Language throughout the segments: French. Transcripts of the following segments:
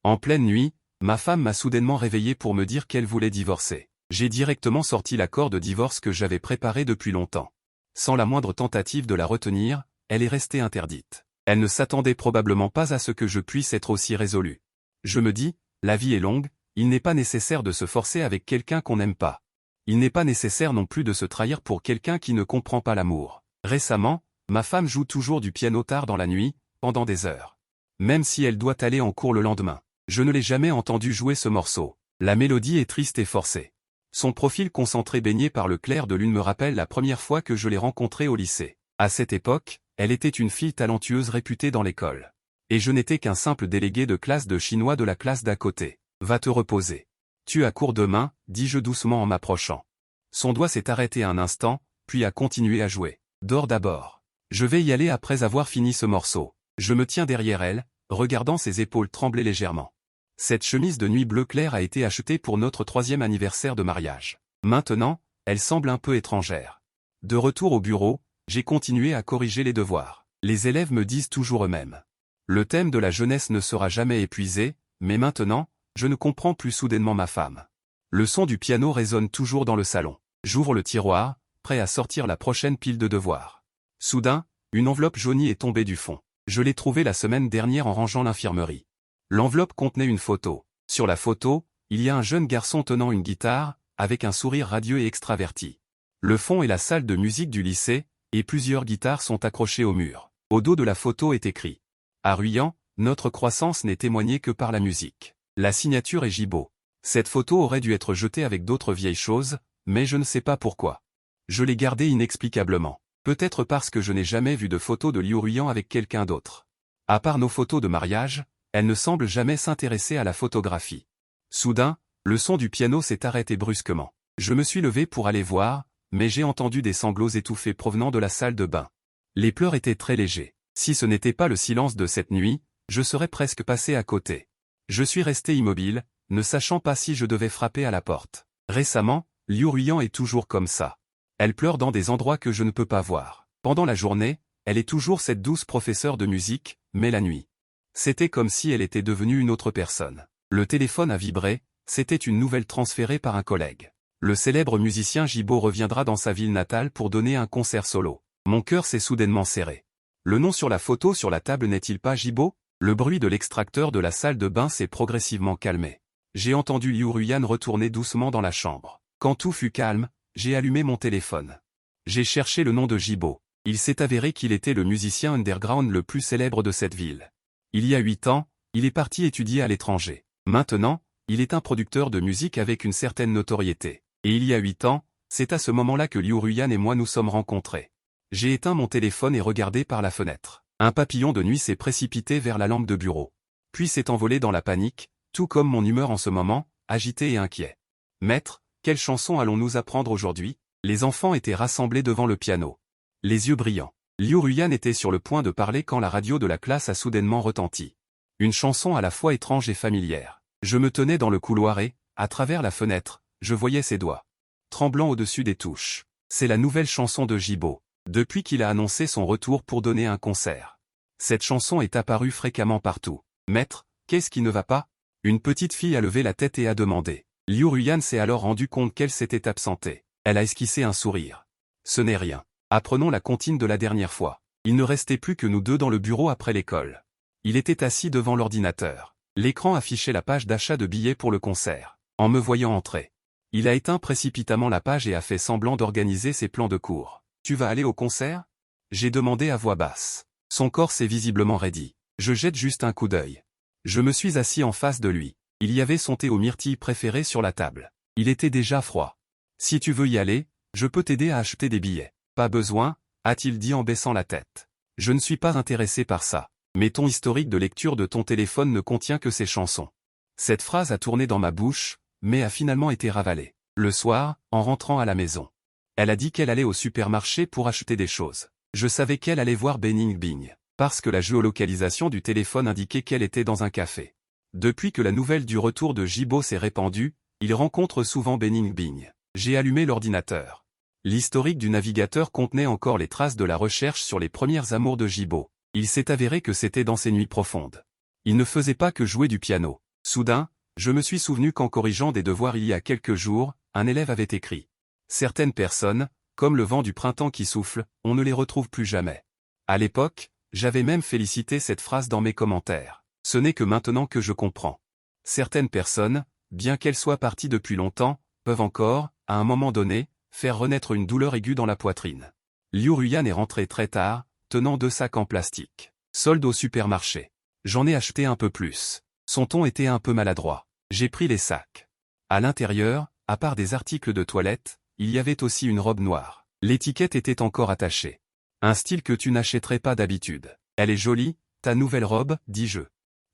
En pleine nuit, ma femme m'a soudainement réveillé pour me dire qu'elle voulait divorcer. J'ai directement sorti l'accord de divorce que j'avais préparé depuis longtemps. Sans la moindre tentative de la retenir, elle est restée interdite. Elle ne s'attendait probablement pas à ce que je puisse être aussi résolu. Je me dis, la vie est longue, il n'est pas nécessaire de se forcer avec quelqu'un qu'on n'aime pas. Il n'est pas nécessaire non plus de se trahir pour quelqu'un qui ne comprend pas l'amour. Récemment, ma femme joue toujours du piano tard dans la nuit, pendant des heures. Même si elle doit aller en cours le lendemain. Je ne l'ai jamais entendu jouer ce morceau. La mélodie est triste et forcée. Son profil concentré baigné par le clair de lune me rappelle la première fois que je l'ai rencontrée au lycée. À cette époque, elle était une fille talentueuse réputée dans l'école. Et je n'étais qu'un simple délégué de classe de chinois de la classe d'à côté. Va te reposer. Tu as cours demain, dis-je doucement en m'approchant. Son doigt s'est arrêté un instant, puis a continué à jouer. Dors d'abord. Je vais y aller après avoir fini ce morceau. Je me tiens derrière elle, regardant ses épaules trembler légèrement. Cette chemise de nuit bleu clair a été achetée pour notre 3e anniversaire de mariage. Maintenant, elle semble un peu étrangère. De retour au bureau, j'ai continué à corriger les devoirs. Les élèves me disent toujours eux-mêmes. Le thème de la jeunesse ne sera jamais épuisé, mais maintenant, je ne comprends plus soudainement ma femme. Le son du piano résonne toujours dans le salon. J'ouvre le tiroir, prêt à sortir la prochaine pile de devoirs. Soudain, une enveloppe jaunie est tombée du fond. Je l'ai trouvée la semaine dernière en rangeant l'infirmerie. L'enveloppe contenait une photo. Sur la photo, il y a un jeune garçon tenant une guitare, avec un sourire radieux et extraverti. Le fond est la salle de musique du lycée, et plusieurs guitares sont accrochées au mur. Au dos de la photo est écrit « À Ruyant, notre croissance n'est témoignée que par la musique ». La signature est Gibaud. Cette photo aurait dû être jetée avec d'autres vieilles choses, mais je ne sais pas pourquoi. Je l'ai gardée inexplicablement. Peut-être parce que je n'ai jamais vu de photo de Liu Ruyant avec quelqu'un d'autre. À part nos photos de mariage, elle ne semble jamais s'intéresser à la photographie. Soudain, le son du piano s'est arrêté brusquement. Je me suis levé pour aller voir, mais j'ai entendu des sanglots étouffés provenant de la salle de bain. Les pleurs étaient très légers. Si ce n'était pas le silence de cette nuit, je serais presque passé à côté. Je suis resté immobile, ne sachant pas si je devais frapper à la porte. Récemment, Liu Ruyant est toujours comme ça. Elle pleure dans des endroits que je ne peux pas voir. Pendant la journée, elle est toujours cette douce professeure de musique, mais la nuit. C'était comme si elle était devenue une autre personne. Le téléphone a vibré, c'était une nouvelle transférée par un collègue. Le célèbre musicien Gibaud reviendra dans sa ville natale pour donner un concert solo. Mon cœur s'est soudainement serré. Le nom sur la photo sur la table n'est-il pas Gibaud? Le bruit de l'extracteur de la salle de bain s'est progressivement calmé. J'ai entendu Liu Ruyant retourner doucement dans la chambre. Quand tout fut calme, j'ai allumé mon téléphone. J'ai cherché le nom de Gibaud. Il s'est avéré qu'il était le musicien underground le plus célèbre de cette ville. Il y a 8 ans, il est parti étudier à l'étranger. Maintenant, il est un producteur de musique avec une certaine notoriété. Et il y a 8 ans, c'est à ce moment-là que Liu Ruyant et moi nous sommes rencontrés. J'ai éteint mon téléphone et regardé par la fenêtre. Un papillon de nuit s'est précipité vers la lampe de bureau. Puis s'est envolé dans la panique, tout comme mon humeur en ce moment, agité et inquiet. Maître, quelle chanson allons-nous apprendre aujourd'hui? Les enfants étaient rassemblés devant le piano. Les yeux brillants. Liu Ruyant était sur le point de parler quand la radio de la classe a soudainement retenti. Une chanson à la fois étrange et familière. Je me tenais dans le couloir et, à travers la fenêtre, je voyais ses doigts tremblant au-dessus des touches. C'est la nouvelle chanson de Gibaud, depuis qu'il a annoncé son retour pour donner un concert. Cette chanson est apparue fréquemment partout. Maître, qu'est-ce qui ne va pas? Une petite fille a levé la tête et a demandé. Liu Ruyant s'est alors rendu compte qu'elle s'était absentée. Elle a esquissé un sourire. Ce n'est rien. Apprenons la comptine de la dernière fois. Il ne restait plus que nous deux dans le bureau après l'école. Il était assis devant l'ordinateur. L'écran affichait la page d'achat de billets pour le concert. En me voyant entrer, il a éteint précipitamment la page et a fait semblant d'organiser ses plans de cours. « Tu vas aller au concert ?» J'ai demandé à voix basse. Son corps s'est visiblement raidi. Je jette juste un coup d'œil. Je me suis assis en face de lui. Il y avait son thé aux myrtilles préféré sur la table. Il était déjà froid. « Si tu veux y aller, je peux t'aider à acheter des billets. » « Pas besoin, a-t-il dit en baissant la tête. Je ne suis pas intéressé par ça. Mais ton historique de lecture de ton téléphone ne contient que ces chansons. Cette phrase a tourné dans ma bouche, mais a finalement été ravalée. Le soir, en rentrant à la maison. Elle a dit qu'elle allait au supermarché pour acheter des choses. Je savais qu'elle allait voir Bening Bing, parce que la géolocalisation du téléphone indiquait qu'elle était dans un café. Depuis que la nouvelle du retour de Gibaud s'est répandue, il rencontre souvent Bening Bing. J'ai allumé l'ordinateur. L'historique du navigateur contenait encore les traces de la recherche sur les premières amours de Gibaud. Il s'est avéré que c'était dans ses nuits profondes. Il ne faisait pas que jouer du piano. Soudain, je me suis souvenu qu'en corrigeant des devoirs il y a quelques jours, un élève avait écrit « Certaines personnes, comme le vent du printemps qui souffle, on ne les retrouve plus jamais ». À l'époque, j'avais même félicité cette phrase dans mes commentaires. Ce n'est que maintenant que je comprends. Certaines personnes, bien qu'elles soient parties depuis longtemps, peuvent encore, à un moment donné, faire renaître une douleur aiguë dans la poitrine. Liu Ruyan est rentré très tard, tenant 2 sacs en plastique. Solde au supermarché. J'en ai acheté un peu plus. Son ton était un peu maladroit. J'ai pris les sacs. À l'intérieur, à part des articles de toilette, il y avait aussi une robe noire. L'étiquette était encore attachée. Un style que tu n'achèterais pas d'habitude. Elle est jolie, ta nouvelle robe, dis-je.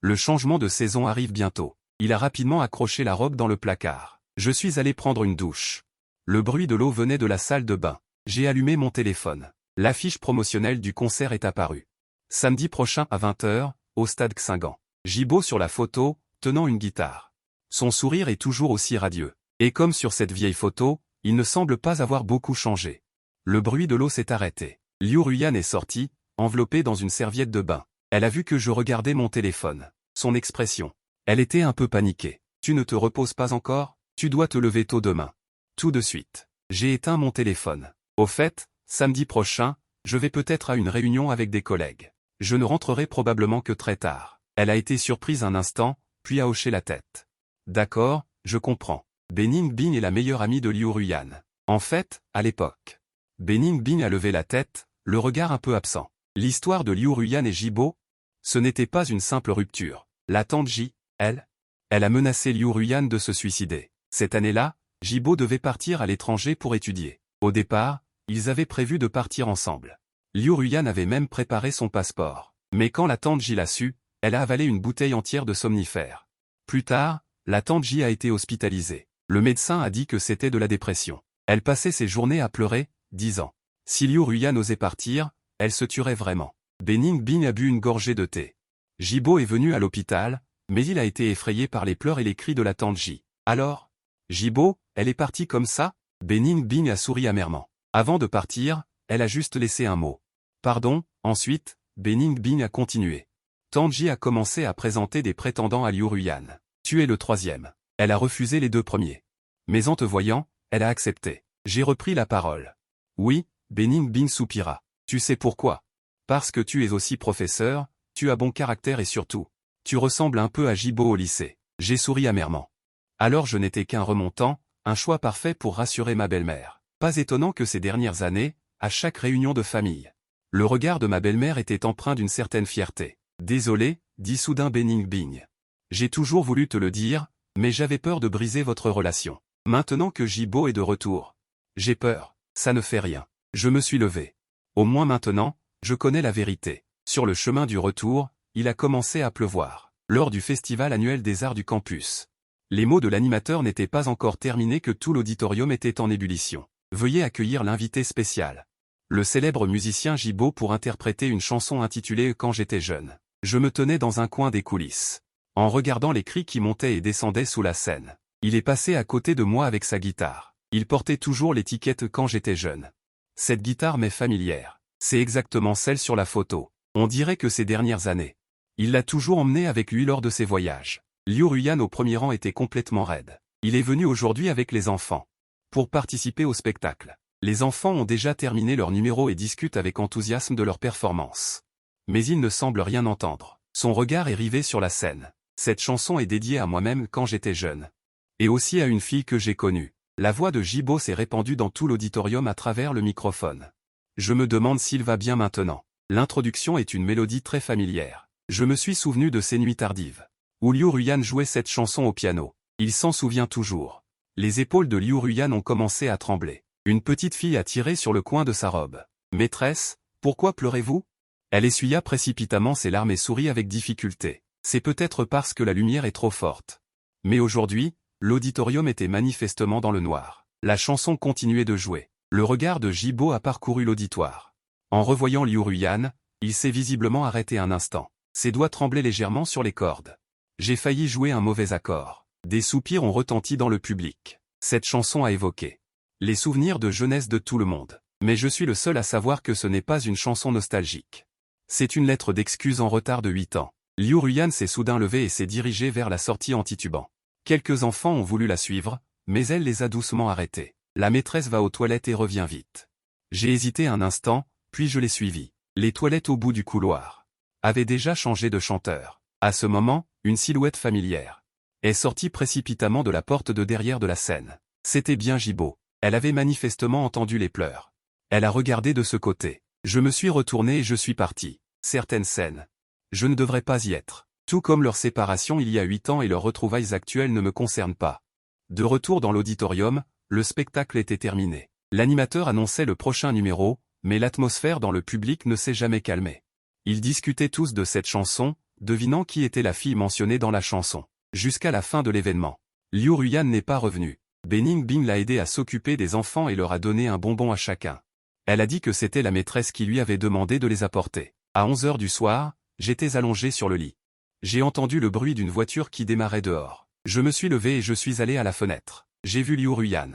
Le changement de saison arrive bientôt. Il a rapidement accroché la robe dans le placard. Je suis allé prendre une douche. Le bruit de l'eau venait de la salle de bain. J'ai allumé mon téléphone. L'affiche promotionnelle du concert est apparue. Samedi prochain à 20 h, au stade Xingan. Gibo sur la photo, tenant une guitare. Son sourire est toujours aussi radieux. Et comme sur cette vieille photo, il ne semble pas avoir beaucoup changé. Le bruit de l'eau s'est arrêté. Liu Ruyan est sortie, enveloppée dans une serviette de bain. Elle a vu que je regardais mon téléphone. Son expression. Elle était un peu paniquée. Tu ne te reposes pas encore? Tu dois te lever tôt demain. Tout de suite. J'ai éteint mon téléphone. Au fait, samedi prochain, je vais peut-être à une réunion avec des collègues. Je ne rentrerai probablement que très tard. Elle a été surprise un instant, puis a hoché la tête. D'accord, je comprends. Bening Bing est la meilleure amie de Liu Ruyan. En fait, à l'époque. Bening Bing a levé la tête, le regard un peu absent. L'histoire de Liu Ruyan et Gibo? Ce n'était pas une simple rupture. La tante Ji, elle a menacé Liu Ruyan de se suicider. Cette année-là, Gibo devait partir à l'étranger pour étudier. Au départ, ils avaient prévu de partir ensemble. Liu Ruyan avait même préparé son passeport. Mais quand la tante Ji l'a su, elle a avalé une bouteille entière de somnifères. Plus tard, la tante Ji a été hospitalisée. Le médecin a dit que c'était de la dépression. Elle passait ses journées à pleurer, disant « Si Liu Ruyan osait partir, elle se tuerait vraiment ». Bening Bing a bu une gorgée de thé. Gibo est venu à l'hôpital, mais il a été effrayé par les pleurs et les cris de la tante Ji. Alors, Gibo, elle est partie comme ça? Bening Bing a souri amèrement. Avant de partir, elle a juste laissé un mot. Pardon, ensuite, Bening Bing a continué. Tante Ji a commencé à présenter des prétendants à Liu Ruyan. Tu es le 3e. Elle a refusé les 2 premiers. Mais en te voyant, elle a accepté. J'ai repris la parole. Oui, Bening Bing soupira. Tu sais pourquoi? Parce que tu es aussi professeur, tu as bon caractère et surtout, tu ressembles un peu à Gibo au lycée. J'ai souri amèrement. Alors je n'étais qu'un remontant, un choix parfait pour rassurer ma belle-mère. Pas étonnant que ces dernières années, à chaque réunion de famille, le regard de ma belle-mère était empreint d'une certaine fierté. Désolé, dit soudain Bening Bing. J'ai toujours voulu te le dire, mais j'avais peur de briser votre relation. Maintenant que Gibo est de retour, j'ai peur, ça ne fait rien. Je me suis levé. Au moins maintenant, je connais la vérité. Sur le chemin du retour, il a commencé à pleuvoir. Lors du festival annuel des arts du campus. Les mots de l'animateur n'étaient pas encore terminés que tout l'auditorium était en ébullition. Veuillez accueillir l'invité spécial. Le célèbre musicien Gibo pour interpréter une chanson intitulée « Quand j'étais jeune ». Je me tenais dans un coin des coulisses. En regardant les cris qui montaient et descendaient sous la scène. Il est passé à côté de moi avec sa guitare. Il portait toujours l'étiquette « Quand j'étais jeune ». Cette guitare m'est familière. C'est exactement celle sur la photo. On dirait que ces dernières années. Il l'a toujours emmené avec lui lors de ses voyages. Liu Ruyan au premier rang était complètement raide. Il est venu aujourd'hui avec les enfants. Pour participer au spectacle. Les enfants ont déjà terminé leur numéro et discutent avec enthousiasme de leur performance. Mais il ne semble rien entendre. Son regard est rivé sur la scène. Cette chanson est dédiée à moi-même quand j'étais jeune. Et aussi à une fille que j'ai connue. La voix de Gibo s'est répandue dans tout l'auditorium à travers le microphone. Je me demande s'il va bien maintenant. L'introduction est une mélodie très familière. Je me suis souvenu de ces nuits tardives. Où Liu Ruyan jouait cette chanson au piano. Il s'en souvient toujours. Les épaules de Liu Ruyan ont commencé à trembler. Une petite fille a tiré sur le coin de sa robe. « Maîtresse, pourquoi pleurez-vous » Elle essuya précipitamment ses larmes et sourit avec difficulté. C'est peut-être parce que la lumière est trop forte. Mais aujourd'hui, l'auditorium était manifestement dans le noir. La chanson continuait de jouer. Le regard de Gibo a parcouru l'auditoire. En revoyant Liu Ruyan, il s'est visiblement arrêté un instant. Ses doigts tremblaient légèrement sur les cordes. J'ai failli jouer un mauvais accord. Des soupirs ont retenti dans le public. Cette chanson a évoqué les souvenirs de jeunesse de tout le monde. Mais je suis le seul à savoir que ce n'est pas une chanson nostalgique. C'est une lettre d'excuse en retard de 8 ans. Liu Ruyan s'est soudain levée et s'est dirigée vers la sortie en titubant. Quelques enfants ont voulu la suivre, mais elle les a doucement arrêtés. La maîtresse va aux toilettes et revient vite. J'ai hésité un instant, puis je l'ai suivie. Les toilettes au bout du couloir avaient déjà changé de chanteur. À ce moment, une silhouette familière est sortie précipitamment de la porte de derrière de la scène. C'était bien Jibo. Elle avait manifestement entendu les pleurs. Elle a regardé de ce côté. Je me suis retourné et je suis parti. Certaines scènes. Je ne devrais pas y être. Tout comme leur séparation il y a 8 ans et leurs retrouvailles actuelles ne me concernent pas. De retour dans l'auditorium, le spectacle était terminé. L'animateur annonçait le prochain numéro, mais l'atmosphère dans le public ne s'est jamais calmée. Ils discutaient tous de cette chanson, devinant qui était la fille mentionnée dans la chanson. Jusqu'à la fin de l'événement. Liu Ruyan n'est pas revenue. Bening Bing l'a aidé à s'occuper des enfants et leur a donné un bonbon à chacun. Elle a dit que c'était la maîtresse qui lui avait demandé de les apporter. À 11h du soir, j'étais allongé sur le lit. J'ai entendu le bruit d'une voiture qui démarrait dehors. Je me suis levé et je suis allé à la fenêtre. J'ai vu Liu Ruyan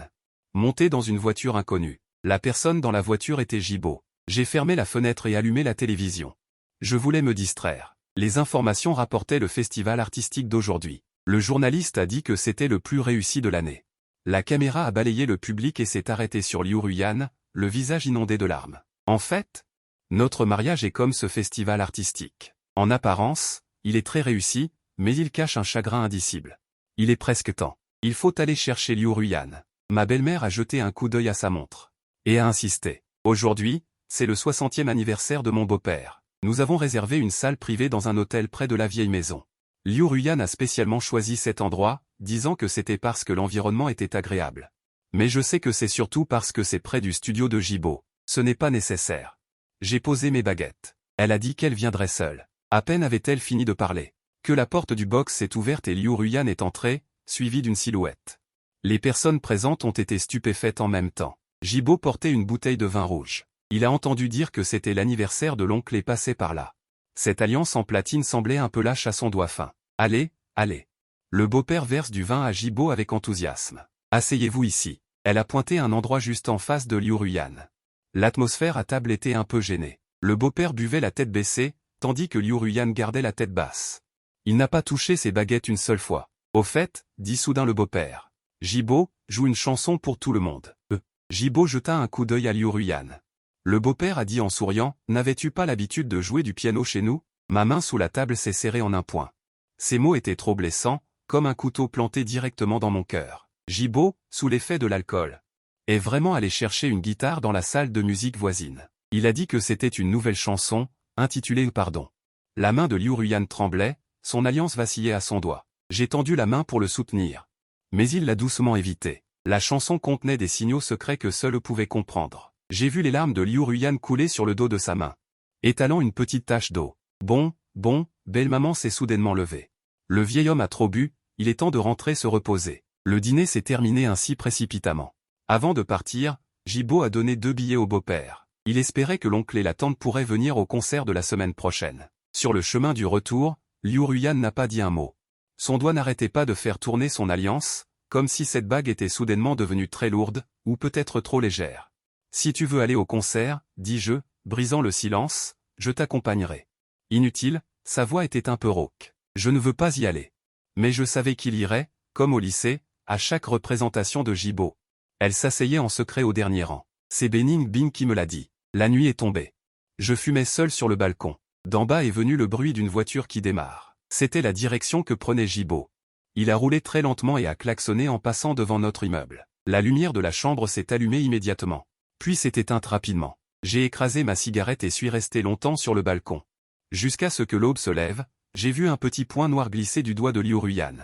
monter dans une voiture inconnue. La personne dans la voiture était Jibo. J'ai fermé la fenêtre et allumé la télévision. Je voulais me distraire. Les informations rapportaient le festival artistique d'aujourd'hui. Le journaliste a dit que c'était le plus réussi de l'année. La caméra a balayé le public et s'est arrêtée sur Liu Ruyan, le visage inondé de larmes. En fait, notre mariage est comme ce festival artistique. En apparence, il est très réussi, mais il cache un chagrin indicible. Il est presque temps. Il faut aller chercher Liu Ruyan. Ma belle-mère a jeté un coup d'œil à sa montre. Et a insisté. Aujourd'hui, c'est le 60e anniversaire de mon beau-père. Nous avons réservé une salle privée dans un hôtel près de la vieille maison. Liu Ruyan a spécialement choisi cet endroit, disant que c'était parce que l'environnement était agréable. Mais je sais que c'est surtout parce que c'est près du studio de Jibo. Ce n'est pas nécessaire. J'ai posé mes baguettes. Elle a dit qu'elle viendrait seule. À peine avait-elle fini de parler que la porte du box s'est ouverte et Liu Ruyan est entré, suivi d'une silhouette. Les personnes présentes ont été stupéfaites en même temps. Jibo portait une bouteille de vin rouge. Il a entendu dire que c'était l'anniversaire de l'oncle et passait par là. Cette alliance en platine semblait un peu lâche à son doigt fin. Allez, allez. Le beau-père verse du vin à Jibo avec enthousiasme. Asseyez-vous ici. Elle a pointé un endroit juste en face de Liu Ruyan. L'atmosphère à table était un peu gênée. Le beau-père buvait la tête baissée, tandis que Liu Ruyan gardait la tête basse. Il n'a pas touché ses baguettes une seule fois. Au fait, dit soudain le beau-père. Jibo, joue une chanson pour tout le monde. Jibo jeta un coup d'œil à Liu Ruyan. Le beau-père a dit en souriant, n'avais-tu pas l'habitude de jouer du piano chez nous? Ma main sous la table s'est serrée en un point. Ces mots étaient trop blessants, comme un couteau planté directement dans mon cœur. Jibo, sous l'effet de l'alcool, est vraiment allé chercher une guitare dans la salle de musique voisine. Il a dit que c'était une nouvelle chanson, intitulée Pardon. La main de Liu Ruyan tremblait, son alliance vacillait à son doigt. J'ai tendu la main pour le soutenir. Mais il l'a doucement évité. La chanson contenait des signaux secrets que seul pouvait comprendre. J'ai vu les larmes de Liu Ruyan couler sur le dos de sa main, étalant une petite tache d'eau. Bon, belle-maman s'est soudainement levée. Le vieil homme a trop bu, il est temps de rentrer se reposer. Le dîner s'est terminé ainsi précipitamment. Avant de partir, Jibo a donné 2 billets au beau-père. Il espérait que l'oncle et la tante pourraient venir au concert de la semaine prochaine. Sur le chemin du retour, Liu Ruyan n'a pas dit un mot. Son doigt n'arrêtait pas de faire tourner son alliance, comme si cette bague était soudainement devenue très lourde, ou peut-être trop légère. Si tu veux aller au concert, dis-je, brisant le silence, je t'accompagnerai. Inutile, sa voix était un peu rauque. Je ne veux pas y aller. Mais je savais qu'il irait, comme au lycée, à chaque représentation de Jibo. Elle s'asseyait en secret au dernier rang. C'est Bening Bing qui me l'a dit. La nuit est tombée. Je fumais seul sur le balcon. D'en bas est venu le bruit d'une voiture qui démarre. C'était la direction que prenait Jibo. Il a roulé très lentement et a klaxonné en passant devant notre immeuble. La lumière de la chambre s'est allumée immédiatement. Puis s'est éteinte rapidement. J'ai écrasé ma cigarette et suis resté longtemps sur le balcon. Jusqu'à ce que l'aube se lève, j'ai vu un petit point noir glisser du doigt de Liu Ruyan.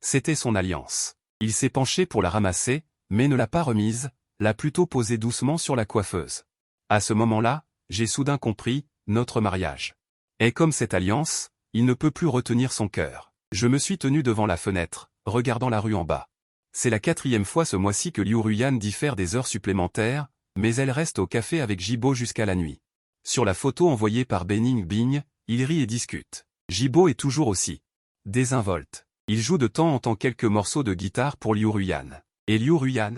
C'était son alliance. Il s'est penché pour la ramasser, mais ne l'a pas remise, l'a plutôt posée doucement sur la coiffeuse. À ce moment-là, j'ai soudain compris, notre mariage est comme cette alliance, il ne peut plus retenir son cœur. Je me suis tenu devant la fenêtre, regardant la rue en bas. C'est la 4e fois ce mois-ci que Liu Ruyan dit faire des heures supplémentaires, mais elle reste au café avec Jibo jusqu'à la nuit. Sur la photo envoyée par Bening Bing, il rit et discute. Jibo est toujours aussi désinvolte. Il joue de temps en temps quelques morceaux de guitare pour Liu Ruyan. Et Liu Ruyan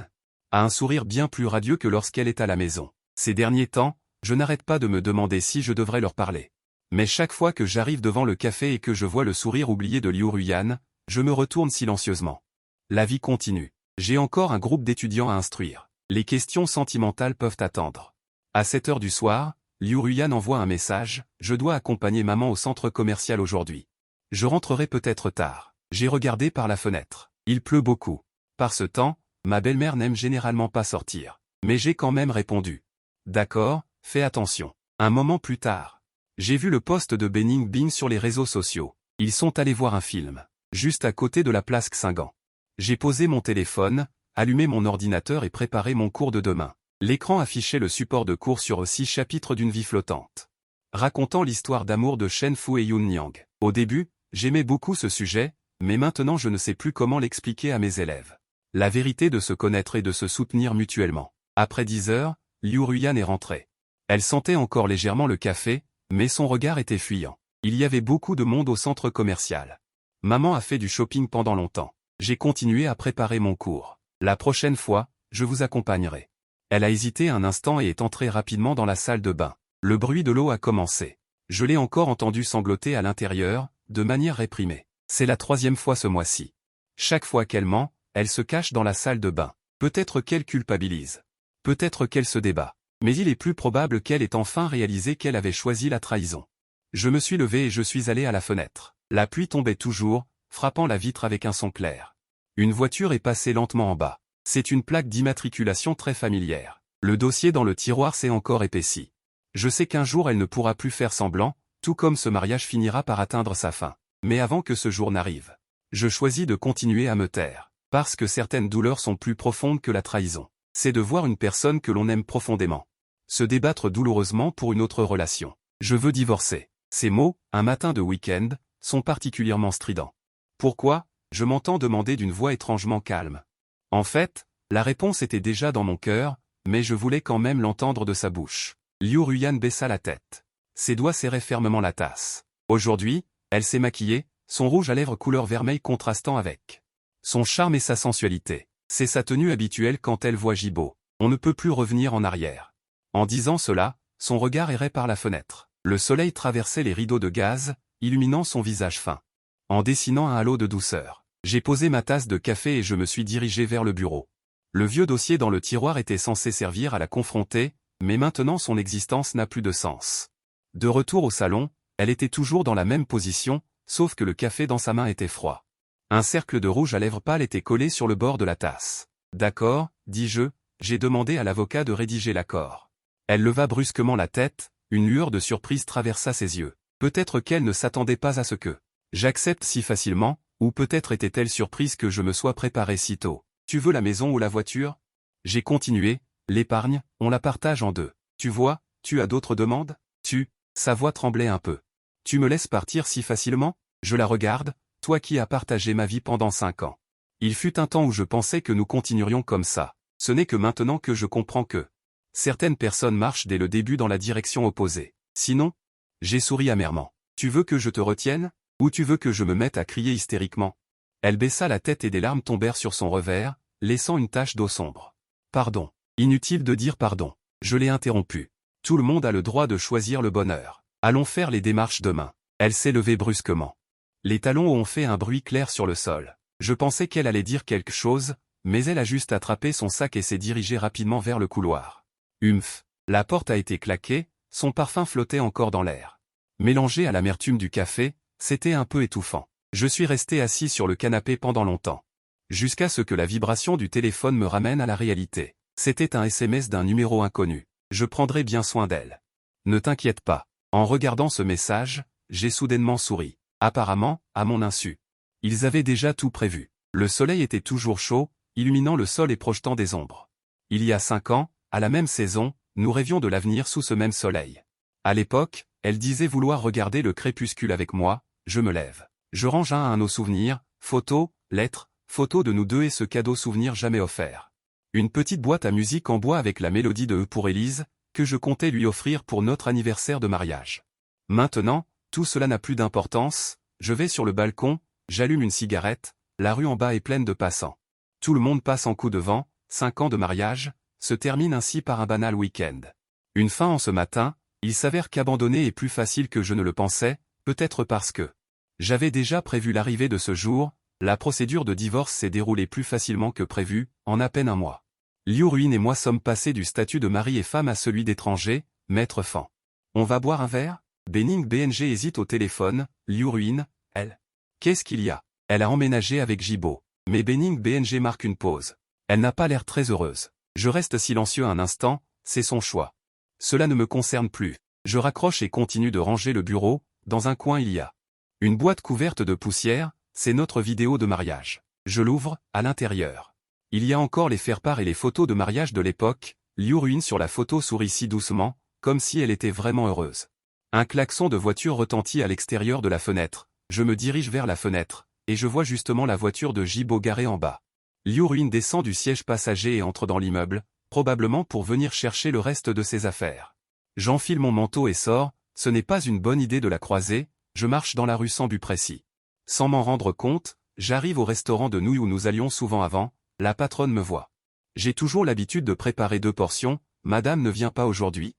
a un sourire bien plus radieux que lorsqu'elle est à la maison. Ces derniers temps, je n'arrête pas de me demander si je devrais leur parler. Mais chaque fois que j'arrive devant le café et que je vois le sourire oublié de Liu Ruyan, je me retourne silencieusement. La vie continue. J'ai encore un groupe d'étudiants à instruire. Les questions sentimentales peuvent attendre. À 7 heures du soir, Liu Ruyan envoie un message, « Je dois accompagner maman au centre commercial aujourd'hui. Je rentrerai peut-être tard. » J'ai regardé par la fenêtre. Il pleut beaucoup. Par ce temps, ma belle-mère n'aime généralement pas sortir. Mais j'ai quand même répondu. « D'accord, fais attention. » Un moment plus tard, j'ai vu le post de Bening Bing sur les réseaux sociaux. Ils sont allés voir un film, juste à côté de la place Xingan. J'ai posé mon téléphone, allumé mon ordinateur et préparé mon cours de demain. L'écran affichait le support de cours sur 6 chapitres d'une vie flottante, racontant l'histoire d'amour de Shen Fu et Yun Yang. Au début, j'aimais beaucoup ce sujet, mais maintenant je ne sais plus comment l'expliquer à mes élèves. La vérité de se connaître et de se soutenir mutuellement. Après 10 heures, Liu Ruyan est rentrée. Elle sentait encore légèrement le café, mais son regard était fuyant. Il y avait beaucoup de monde au centre commercial. Maman a fait du shopping pendant longtemps. J'ai continué à préparer mon cours. La prochaine fois, je vous accompagnerai. Elle a hésité un instant et est entrée rapidement dans la salle de bain. Le bruit de l'eau a commencé. Je l'ai encore entendu sangloter à l'intérieur, de manière réprimée. C'est la 3e fois ce mois-ci. Chaque fois qu'elle ment, elle se cache dans la salle de bain. Peut-être qu'elle culpabilise. Peut-être qu'elle se débat. Mais il est plus probable qu'elle ait enfin réalisé qu'elle avait choisi la trahison. Je me suis levé et je suis allé à la fenêtre. La pluie tombait toujours, frappant la vitre avec un son clair. Une voiture est passée lentement en bas. C'est une plaque d'immatriculation très familière. Le dossier dans le tiroir s'est encore épaissi. Je sais qu'un jour elle ne pourra plus faire semblant, tout comme ce mariage finira par atteindre sa fin. Mais avant que ce jour n'arrive, je choisis de continuer à me taire. Parce que certaines douleurs sont plus profondes que la trahison. C'est de voir une personne que l'on aime profondément se débattre douloureusement pour une autre relation. Je veux divorcer. Ces mots, un matin de week-end, sont particulièrement stridents. Pourquoi ? Je m'entends demander d'une voix étrangement calme. En fait, la réponse était déjà dans mon cœur, mais je voulais quand même l'entendre de sa bouche. Liu Ruyan baissa la tête. Ses doigts serraient fermement la tasse. Aujourd'hui, elle s'est maquillée, son rouge à lèvres couleur vermeil contrastant avec son charme et sa sensualité. C'est sa tenue habituelle quand elle voit Jibo. On ne peut plus revenir en arrière. En disant cela, son regard errait par la fenêtre. Le soleil traversait les rideaux de gaz, illuminant son visage fin, en dessinant un halo de douceur. J'ai posé ma tasse de café et je me suis dirigé vers le bureau. Le vieux dossier dans le tiroir était censé servir à la confronter, mais maintenant son existence n'a plus de sens. De retour au salon, elle était toujours dans la même position, sauf que le café dans sa main était froid. Un cercle de rouge à lèvres pâle était collé sur le bord de la tasse. « D'accord, dis-je, j'ai demandé à l'avocat de rédiger l'accord. » Elle leva brusquement la tête, une lueur de surprise traversa ses yeux. Peut-être qu'elle ne s'attendait pas à ce que j'accepte si facilement, ou peut-être était-elle surprise que je me sois préparé si tôt. « Tu veux la maison ou la voiture ?» J'ai continué, « L'épargne, on la partage en deux. Tu vois, tu as d'autres demandes ? Sa voix tremblait un peu. « Tu me laisses partir si facilement ? Je la regarde, toi qui as partagé ma vie pendant 5 ans. Il fut un temps où je pensais que nous continuerions comme ça. Ce n'est que maintenant que je comprends que certaines personnes marchent dès le début dans la direction opposée. Sinon, j'ai souri amèrement. Tu veux que je te retienne ? Ou tu veux que je me mette à crier hystériquement ? Elle baissa la tête et des larmes tombèrent sur son revers, laissant une tache d'eau sombre. Pardon. Inutile de dire pardon. Je l'ai interrompu. Tout le monde a le droit de choisir le bonheur. Allons faire les démarches demain. Elle s'est levée brusquement. Les talons ont fait un bruit clair sur le sol. Je pensais qu'elle allait dire quelque chose, mais elle a juste attrapé son sac et s'est dirigée rapidement vers le couloir. Humph. La porte a été claquée, son parfum flottait encore dans l'air. Mélangé à l'amertume du café, c'était un peu étouffant. Je suis resté assis sur le canapé pendant longtemps. Jusqu'à ce que la vibration du téléphone me ramène à la réalité. C'était un SMS d'un numéro inconnu. Je prendrai bien soin d'elle. Ne t'inquiète pas. En regardant ce message, j'ai soudainement souri. Apparemment, à mon insu. Ils avaient déjà tout prévu. Le soleil était toujours chaud, illuminant le sol et projetant des ombres. Il y a 5 ans, à la même saison, nous rêvions de l'avenir sous ce même soleil. À l'époque, elle disait vouloir regarder le crépuscule avec moi, je me lève. Je range un à nos souvenirs, photos, lettres, photos de nous deux et ce cadeau souvenir jamais offert. Une petite boîte à musique en bois avec la mélodie de E pour Élise, que je comptais lui offrir pour notre anniversaire de mariage. Maintenant, tout cela n'a plus d'importance, je vais sur le balcon, j'allume une cigarette, la rue en bas est pleine de passants. Tout le monde passe en coup de vent, 5 ans de mariage, se termine ainsi par un banal week-end. Une fin en ce matin, Il s'avère qu'abandonner est plus facile que je ne le pensais, peut-être parce que j'avais déjà prévu l'arrivée de ce jour. La procédure de divorce s'est déroulée plus facilement que prévu, en à peine un mois. Liu Ruin et moi sommes passés du statut de mari et femme à celui d'étranger, maître Fan. On va boire un verre? Benning BNG hésite au téléphone. Liu Ruin, elle. Qu'est-ce qu'il y a? Elle a emménagé avec Jibo. Mais Benning BNG marque une pause. Elle n'a pas l'air très heureuse. Je reste silencieux un instant, c'est son choix. Cela ne me concerne plus. Je raccroche et continue de ranger le bureau. Dans un coin il y a une boîte couverte de poussière, c'est notre vidéo de mariage. Je l'ouvre, à l'intérieur. Il y a encore les faire-part et les photos de mariage de l'époque. Liu Ruin sur la photo sourit si doucement, comme si elle était vraiment heureuse. Un klaxon de voiture retentit à l'extérieur de la fenêtre. Je me dirige vers la fenêtre, et je vois justement la voiture de Jibo garée en bas. Liu Ruin descend du siège passager et entre dans l'immeuble, probablement pour venir chercher le reste de ses affaires. J'enfile mon manteau et sors. Ce n'est pas une bonne idée de la croiser. Je marche dans la rue sans but précis. Sans m'en rendre compte, j'arrive au restaurant de nouilles où nous allions souvent avant. La patronne me voit. J'ai toujours l'habitude de préparer 2 portions. Madame ne vient pas aujourd'hui.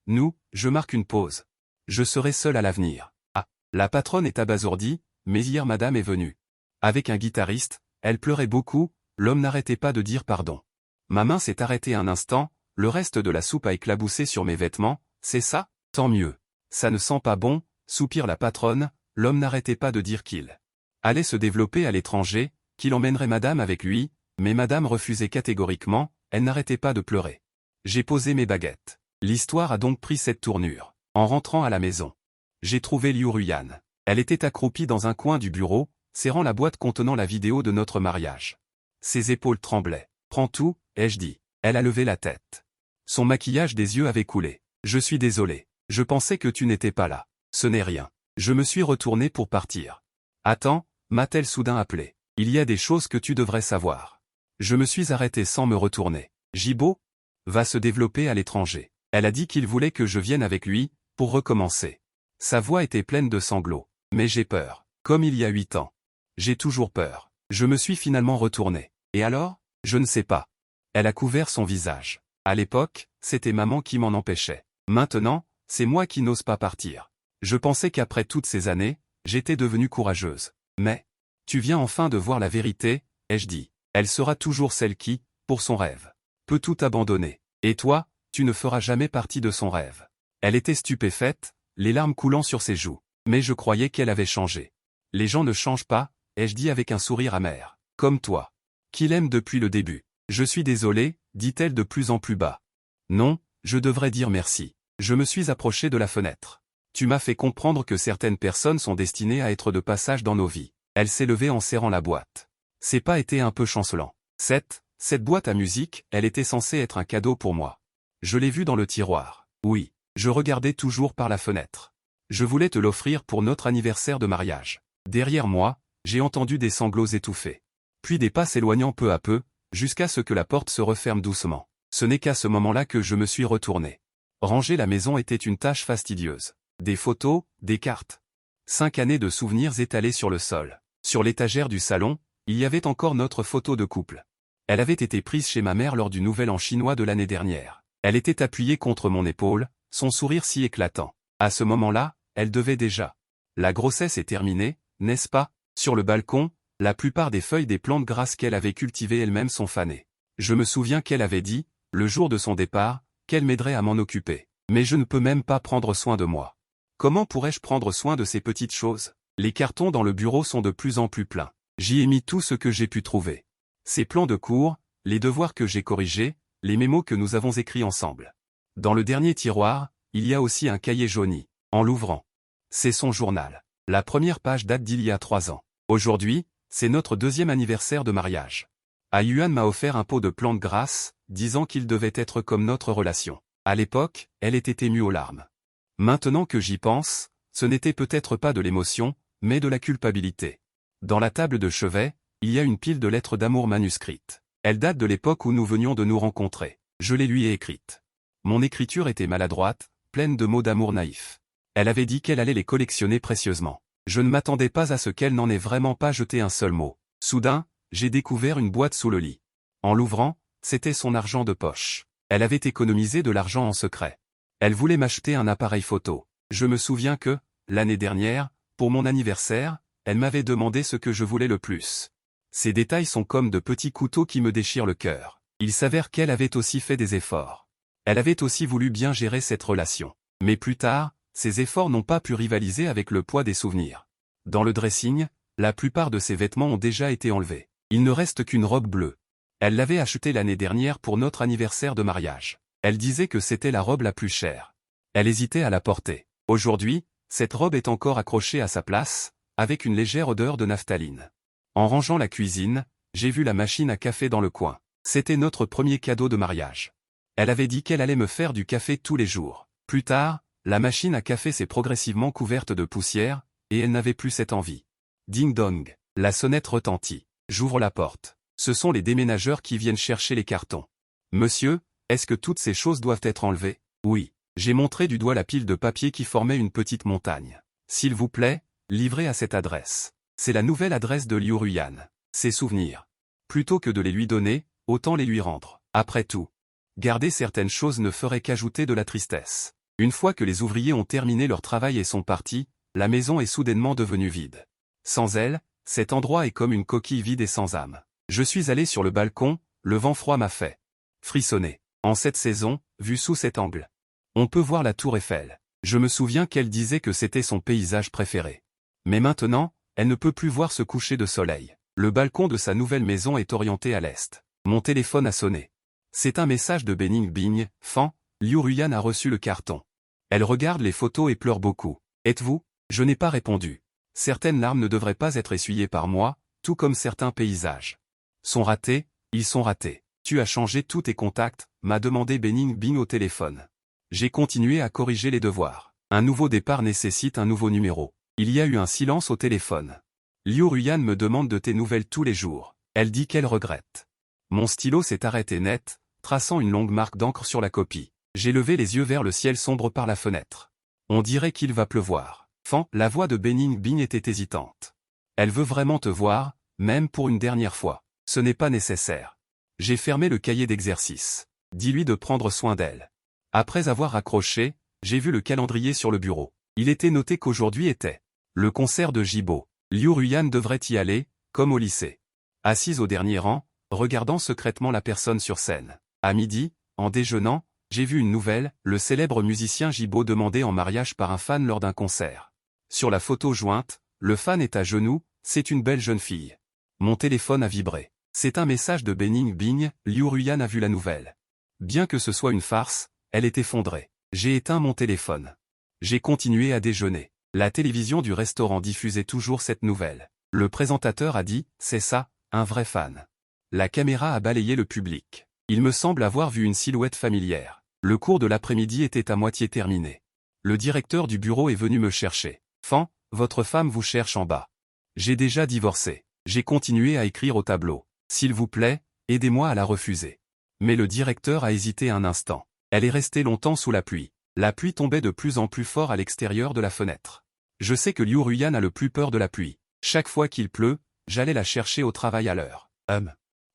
Nous, je marque une pause. Je serai seul à l'avenir. Ah, la patronne est abasourdie, mais hier madame est venue. Avec un guitariste, elle pleurait beaucoup, l'homme n'arrêtait pas de dire pardon. Ma main s'est arrêtée un instant, le reste de la soupe a éclaboussé sur mes vêtements. C'est ça? Tant mieux. Ça ne sent pas bon, soupire la patronne. L'homme n'arrêtait pas de dire qu'il allait se développer à l'étranger, qu'il emmènerait madame avec lui, mais madame refusait catégoriquement, elle n'arrêtait pas de pleurer. J'ai posé mes baguettes. L'histoire a donc pris cette tournure. En rentrant à la maison, j'ai trouvé Liu Ruyan. Elle était accroupie dans un coin du bureau, serrant la boîte contenant la vidéo de notre mariage. Ses épaules tremblaient. Prends tout, ai-je dit. Elle a levé la tête. Son maquillage des yeux avait coulé. Je suis désolé. Je pensais que tu n'étais pas là. Ce n'est rien. Je me suis retourné pour partir. Attends, m'a-t-elle soudain appelé. Il y a des choses que tu devrais savoir. Je me suis arrêté sans me retourner. Jibo va se développer à l'étranger. Elle a dit qu'il voulait que je vienne avec lui, pour recommencer. Sa voix était pleine de sanglots. Mais j'ai peur. Comme il y a 8 ans. J'ai toujours peur. Je me suis finalement retourné. Et alors? Je ne sais pas. Elle a couvert son visage. À l'époque, c'était maman qui m'en empêchait. Maintenant, c'est moi qui n'ose pas partir. Je pensais qu'après toutes ces années, j'étais devenue courageuse. Mais, tu viens enfin de voir la vérité, ai-je dit. Elle sera toujours celle qui, pour son rêve, peut tout abandonner. Et toi, tu ne feras jamais partie de son rêve. Elle était stupéfaite, les larmes coulant sur ses joues. Mais je croyais qu'elle avait changé. Les gens ne changent pas, ai-je dit avec un sourire amer. Comme toi. Qui l'aime depuis le début. Je suis désolé, dit-elle de plus en plus bas. Non, je devrais dire merci. Je me suis approché de la fenêtre. Tu m'as fait comprendre que certaines personnes sont destinées à être de passage dans nos vies. Elle s'est levée en serrant la boîte. C'est pas été un peu chancelant. Cette boîte à musique, elle était censée être un cadeau pour moi. Je l'ai vue dans le tiroir. Oui, je regardais toujours par la fenêtre. Je voulais te l'offrir pour notre anniversaire de mariage. Derrière moi, j'ai entendu des sanglots étouffés. Puis des pas s'éloignant peu à peu, jusqu'à ce que la porte se referme doucement. Ce n'est qu'à ce moment-là que je me suis retourné. Ranger la maison était une tâche fastidieuse. Des photos, des cartes. 5 années de souvenirs étalés sur le sol. Sur l'étagère du salon, il y avait encore notre photo de couple. Elle avait été prise chez ma mère lors du Nouvel An chinois de l'année dernière. Elle était appuyée contre mon épaule, son sourire si éclatant. À ce moment-là, elle devait déjà. La grossesse est terminée, n'est-ce pas? Sur le balcon, la plupart des feuilles des plantes grasses qu'elle avait cultivées elle-même sont fanées. Je me souviens qu'elle avait dit, le jour de son départ, qu'elle m'aiderait à m'en occuper. Mais je ne peux même pas prendre soin de moi. Comment pourrais-je prendre soin de ces petites choses? Les cartons dans le bureau sont de plus en plus pleins. J'y ai mis tout ce que j'ai pu trouver. Ces plans de cours, les devoirs que j'ai corrigés, les mémos que nous avons écrits ensemble. Dans le dernier tiroir, il y a aussi un cahier jauni. En l'ouvrant, c'est son journal. La première page date d'il y a 3 ans. Aujourd'hui, c'est notre 2e anniversaire de mariage. Yuan m'a offert un pot de plantes grasses, disant qu'il devait être comme notre relation. À l'époque, elle était émue aux larmes. Maintenant que j'y pense, ce n'était peut-être pas de l'émotion, mais de la culpabilité. Dans la table de chevet, il y a une pile de lettres d'amour manuscrites. Elle date de l'époque où nous venions de nous rencontrer. Je les lui ai écrites. Mon écriture était maladroite, pleine de mots d'amour naïfs. Elle avait dit qu'elle allait les collectionner précieusement. Je ne m'attendais pas à ce qu'elle n'en ait vraiment pas jeté un seul mot. Soudain, j'ai découvert une boîte sous le lit. En l'ouvrant, c'était son argent de poche. Elle avait économisé de l'argent en secret. Elle voulait m'acheter un appareil photo. Je me souviens que, l'année dernière, pour mon anniversaire, elle m'avait demandé ce que je voulais le plus. Ces détails sont comme de petits couteaux qui me déchirent le cœur. Il s'avère qu'elle avait aussi fait des efforts. Elle avait aussi voulu bien gérer cette relation. Mais plus tard, ces efforts n'ont pas pu rivaliser avec le poids des souvenirs. Dans le dressing, la plupart de ses vêtements ont déjà été enlevés. Il ne reste qu'une robe bleue. Elle l'avait achetée l'année dernière pour notre anniversaire de mariage. Elle disait que c'était la robe la plus chère. Elle hésitait à la porter. Aujourd'hui, cette robe est encore accrochée à sa place, avec une légère odeur de naphtaline. En rangeant la cuisine, j'ai vu la machine à café dans le coin. C'était notre premier cadeau de mariage. Elle avait dit qu'elle allait me faire du café tous les jours. Plus tard, la machine à café s'est progressivement couverte de poussière, et elle n'avait plus cette envie. Ding dong, la sonnette retentit. J'ouvre la porte. Ce sont les déménageurs qui viennent chercher les cartons. Monsieur, est-ce que toutes ces choses doivent être enlevées? Oui. J'ai montré du doigt la pile de papier qui formait une petite montagne. S'il vous plaît, livrez à cette adresse. C'est la nouvelle adresse de Liu Ruyan. Ses souvenirs. Plutôt que de les lui donner, autant les lui rendre. Après tout, garder certaines choses ne ferait qu'ajouter de la tristesse. Une fois que les ouvriers ont terminé leur travail et sont partis, la maison est soudainement devenue vide. Sans elle, cet endroit est comme une coquille vide et sans âme. Je suis allé sur le balcon, le vent froid m'a fait frissonner. En cette saison, vu sous cet angle, on peut voir la tour Eiffel. Je me souviens qu'elle disait que c'était son paysage préféré. Mais maintenant, elle ne peut plus voir ce coucher de soleil. Le balcon de sa nouvelle maison est orienté à l'est. Mon téléphone a sonné. C'est un message de Bening Bing, Fan, Liu Ruyan a reçu le carton. Elle regarde les photos et pleure beaucoup. Êtes-vous? Je n'ai pas répondu. Certaines larmes ne devraient pas être essuyées par moi, tout comme certains paysages. Sont ratés, ils sont ratés. Tu as changé tous tes contacts, m'a demandé Bening Bing au téléphone. J'ai continué à corriger les devoirs. Un nouveau départ nécessite un nouveau numéro. Il y a eu un silence au téléphone. Liu Ruyan me demande de tes nouvelles tous les jours. Elle dit qu'elle regrette. Mon stylo s'est arrêté net, traçant une longue marque d'encre sur la copie. J'ai levé les yeux vers le ciel sombre par la fenêtre. On dirait qu'il va pleuvoir. Fan, la voix de Bening Bing était hésitante. Elle veut vraiment te voir, même pour une dernière fois. Ce n'est pas nécessaire. J'ai fermé le cahier d'exercice. Dis-lui de prendre soin d'elle. Après avoir raccroché, j'ai vu le calendrier sur le bureau. Il était noté qu'aujourd'hui était le concert de Jibo. Liu Ruyan devrait y aller, comme au lycée. Assise au dernier rang, regardant secrètement la personne sur scène. À midi, en déjeunant, j'ai vu une nouvelle, le célèbre musicien Jibo demandé en mariage par un fan lors d'un concert. Sur la photo jointe, le fan est à genoux, c'est une belle jeune fille. Mon téléphone a vibré. C'est un message de Bening Bing, Liu Ruyan a vu la nouvelle. Bien que ce soit une farce, elle est effondrée. J'ai éteint mon téléphone. J'ai continué à déjeuner. La télévision du restaurant diffusait toujours cette nouvelle. Le présentateur a dit, c'est ça, un vrai fan. La caméra a balayé le public. Il me semble avoir vu une silhouette familière. Le cours de l'après-midi était à moitié terminé. Le directeur du bureau est venu me chercher. Fan, votre femme vous cherche en bas. J'ai déjà divorcé. J'ai continué à écrire au tableau. S'il vous plaît, aidez-moi à la refuser. Mais le directeur a hésité un instant. Elle est restée longtemps sous la pluie. La pluie tombait de plus en plus fort à l'extérieur de la fenêtre. Je sais que Liu Ruyan a le plus peur de la pluie. Chaque fois qu'il pleut, j'allais la chercher au travail à l'heure.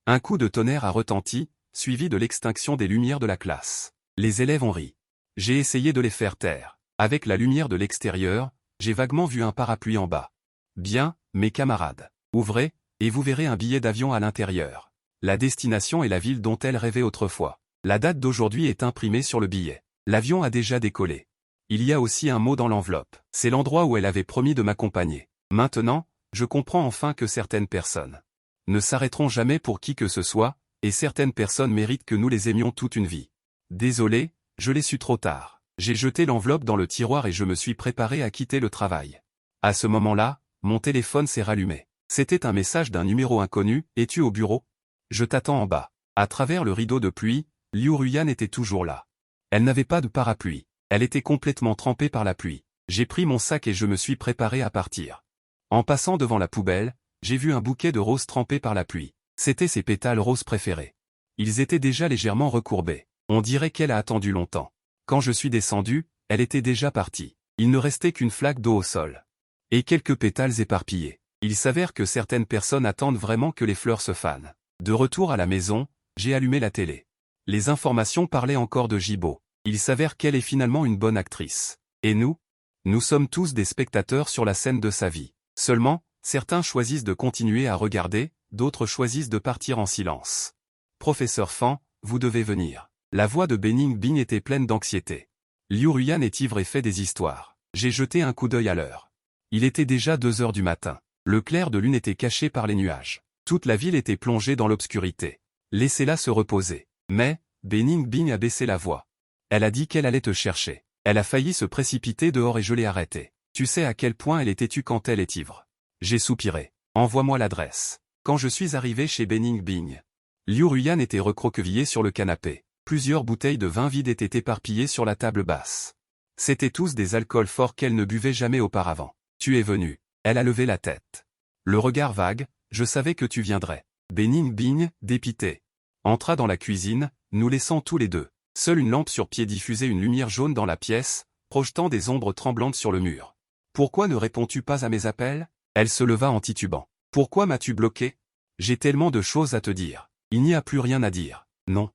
Un coup de tonnerre a retenti, suivi de l'extinction des lumières de la classe. Les élèves ont ri. J'ai essayé de les faire taire. Avec la lumière de l'extérieur, j'ai vaguement vu un parapluie en bas. Bien, mes camarades. Ouvrez, et vous verrez un billet d'avion à l'intérieur. La destination est la ville dont elle rêvait autrefois. La date d'aujourd'hui est imprimée sur le billet. L'avion a déjà décollé. Il y a aussi un mot dans l'enveloppe. C'est l'endroit où elle avait promis de m'accompagner. Maintenant, je comprends enfin que certaines personnes ne s'arrêteront jamais pour qui que ce soit, et certaines personnes méritent que nous les aimions toute une vie. Désolé, je l'ai su trop tard. J'ai jeté l'enveloppe dans le tiroir et je me suis préparé à quitter le travail. À ce moment-là, mon téléphone s'est rallumé. C'était un message d'un numéro inconnu, « Es-tu au bureau? Je t'attends en bas. » À travers le rideau de pluie, Liu Ruyan était toujours là. Elle n'avait pas de parapluie. Elle était complètement trempée par la pluie. J'ai pris mon sac et je me suis préparé à partir. En passant devant la poubelle, j'ai vu un bouquet de roses trempés par la pluie. C'étaient ses pétales roses préférés. Ils étaient déjà légèrement recourbés. On dirait qu'elle a attendu longtemps. Quand je suis descendu, elle était déjà partie. Il ne restait qu'une flaque d'eau au sol. Et quelques pétales éparpillés. Il s'avère que certaines personnes attendent vraiment que les fleurs se fanent. De retour à la maison, j'ai allumé la télé. Les informations parlaient encore de Jibo. Il s'avère qu'elle est finalement une bonne actrice. Et nous? Nous sommes tous des spectateurs sur la scène de sa vie. Seulement, certains choisissent de continuer à regarder, d'autres choisissent de partir en silence. Professeur Fan, vous devez venir. La voix de Bening Bing était pleine d'anxiété. Liu Ruyan est ivre et fait des histoires. J'ai jeté un coup d'œil à l'heure. Il était déjà 2 heures du matin. Le clair de lune était caché par les nuages. Toute la ville était plongée dans l'obscurité. Laissez-la se reposer. Mais, Bening Bing a baissé la voix. Elle a dit qu'elle allait te chercher. Elle a failli se précipiter dehors et je l'ai arrêtée. Tu sais à quel point elle est têtue quand elle est ivre. J'ai soupiré. Envoie-moi l'adresse. Quand je suis arrivé chez Bening Bing, Liu Ruyan était recroquevillé sur le canapé. Plusieurs bouteilles de vin vide étaient éparpillées sur la table basse. C'étaient tous des alcools forts qu'elle ne buvait jamais auparavant. Tu es venu. Elle a levé la tête. Le regard vague, je savais que tu viendrais. Bening Bing, dépité, entra dans la cuisine, nous laissant tous les deux. Seule une lampe sur pied diffusait une lumière jaune dans la pièce, projetant des ombres tremblantes sur le mur. Pourquoi ne réponds-tu pas à mes appels? Elle se leva en titubant. Pourquoi m'as-tu bloqué? J'ai tellement de choses à te dire. Il n'y a plus rien à dire. Non.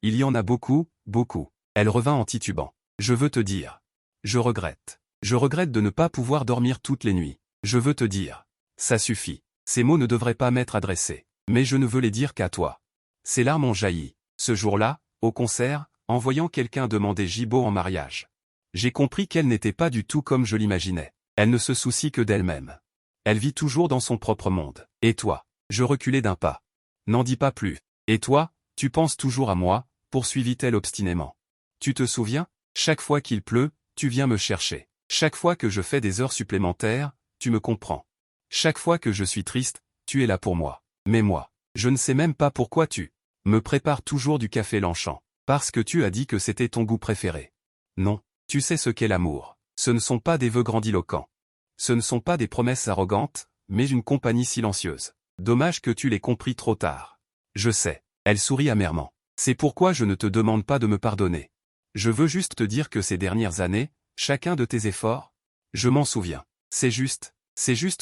Il y en a beaucoup, beaucoup. Elle revint en titubant. Je veux te dire. Je regrette. Je regrette de ne pas pouvoir dormir toutes les nuits. Je veux te dire. Ça suffit. Ces mots ne devraient pas m'être adressés. Mais je ne veux les dire qu'à toi. Ses larmes ont jailli. Ce jour-là, au concert, en voyant quelqu'un demander Jibo en mariage. J'ai compris qu'elle n'était pas du tout comme je l'imaginais. Elle ne se soucie que d'elle-même. Elle vit toujours dans son propre monde. Et toi? Je reculai d'un pas. N'en dis pas plus. Et toi, tu penses toujours à moi, poursuivit-elle obstinément. Tu te souviens? Chaque fois qu'il pleut, tu viens me chercher. Chaque fois que je fais des heures supplémentaires, tu me comprends. Chaque fois que je suis triste, tu es là pour moi. Mais moi, je ne sais même pas pourquoi tu me prépares toujours du café Longchamp. Parce que tu as dit que c'était ton goût préféré. Non, tu sais ce qu'est l'amour. Ce ne sont pas des vœux grandiloquents. Ce ne sont pas des promesses arrogantes, mais une compagnie silencieuse. Dommage que tu l'aies compris trop tard. Je sais. Elle sourit amèrement. C'est pourquoi je ne te demande pas de me pardonner. Je veux juste te dire que ces dernières années, chacun de tes efforts, je m'en souviens. C'est juste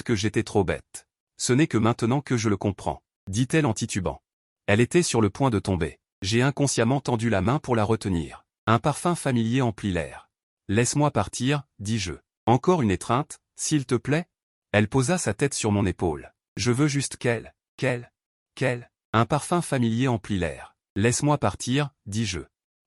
que j'étais trop bête. Ce n'est que maintenant que je le comprends, dit-elle en titubant. Elle était sur le point de tomber. J'ai inconsciemment tendu la main pour la retenir. Un parfum familier emplit l'air. Laisse-moi partir, dis-je. Encore une étreinte, s'il te plaît? Elle posa sa tête sur mon épaule. Je veux juste qu'elle. Un parfum familier emplit l'air. Laisse-moi partir, dis-je.